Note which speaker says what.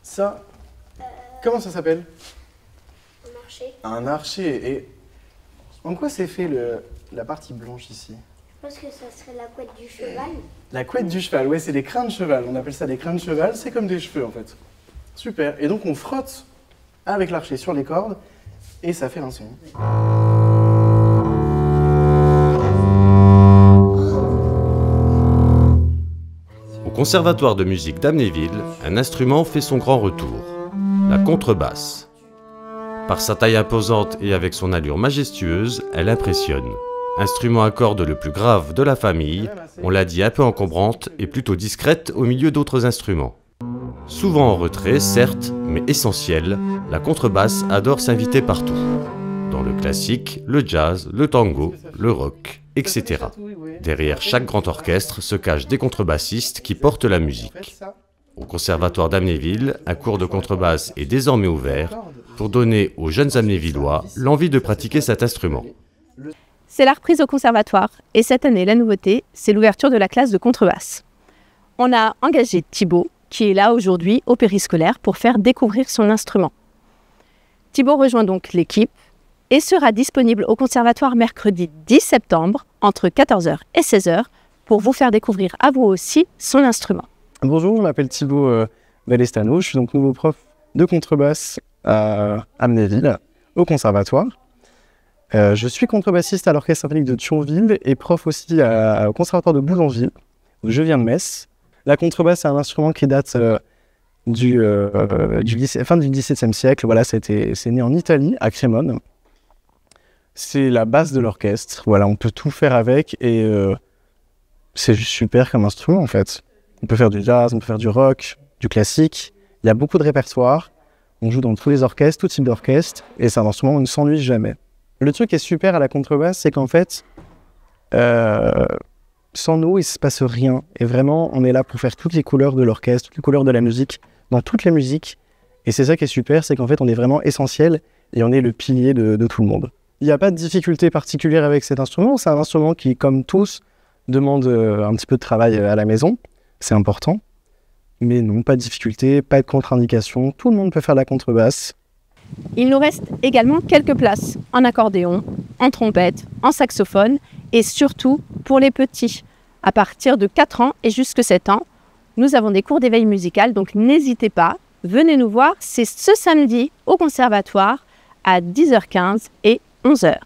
Speaker 1: Ça, comment ça s'appelle?
Speaker 2: Un archer.
Speaker 1: Un archer. Et en quoi c'est fait la partie blanche ici?
Speaker 2: Je pense que ça serait la couette du cheval.
Speaker 1: La couette du cheval, ouais, c'est des crins de cheval. On appelle ça des crins de cheval, c'est comme des cheveux en fait. Super. Et donc on frotte avec l'archer sur les cordes et ça fait un son.
Speaker 3: Au Conservatoire de musique d'Amnéville, un instrument fait son grand retour, la contrebasse. Par sa taille imposante et avec son allure majestueuse, elle impressionne. Instrument à cordes le plus grave de la famille, on l'a dit un peu encombrante et plutôt discrète au milieu d'autres instruments. Souvent en retrait, certes, mais essentielle, la contrebasse adore s'inviter partout. Dans le classique, le jazz, le tango, le rock, etc. Derrière chaque grand orchestre se cachent des contrebassistes qui portent la musique. Au Conservatoire d'Amnéville, un cours de contrebasse est désormais ouvert pour donner aux jeunes Amnévillois l'envie de pratiquer cet instrument.
Speaker 4: C'est la reprise au conservatoire et cette année, la nouveauté, c'est l'ouverture de la classe de contrebasse. On a engagé Thibaut, qui est là aujourd'hui au périscolaire pour faire découvrir son instrument. Thibaut rejoint donc l'équipe et sera disponible au conservatoire mercredi 10 septembre entre 14 h et 16 h pour vous faire découvrir à vous aussi son instrument.
Speaker 1: Bonjour, je m'appelle Thibaut Ballestano, je suis donc nouveau prof de contrebasse à Amnéville, au conservatoire. Je suis contrebassiste à l'orchestre symphonique de Thionville et prof aussi au conservatoire de Bouzonville, où je viens de Metz. La contrebasse, c'est un instrument qui date fin du XVIIe siècle. Voilà, c'est né en Italie, à Crémone. C'est la base de l'orchestre. Voilà, on peut tout faire avec et c'est juste super comme instrument en fait. On peut faire du jazz, on peut faire du rock, du classique. Il y a beaucoup de répertoire. On joue dans tous les orchestres, tout type d'orchestre, et c'est un instrument où on ne s'ennuie jamais. Le truc qui est super à la contrebasse, c'est qu'en fait, sans nous, il ne se passe rien. Et vraiment, on est là pour faire toutes les couleurs de l'orchestre, toutes les couleurs de la musique, dans toutes les musiques. Et c'est ça qui est super, c'est qu'en fait, on est vraiment essentiel et on est le pilier de tout le monde. Il n'y a pas de difficulté particulière avec cet instrument. C'est un instrument qui, comme tous, demande un petit peu de travail à la maison. C'est important. Mais non, pas de difficulté, pas de contre-indication. Tout le monde peut faire la contrebasse.
Speaker 4: Il nous reste également quelques places en accordéon, en trompette, en saxophone et surtout pour les petits. À partir de 4 ans et jusque 7 ans, nous avons des cours d'éveil musical, donc n'hésitez pas, venez nous voir, c'est ce samedi au conservatoire à 10 h 15 et 11 h.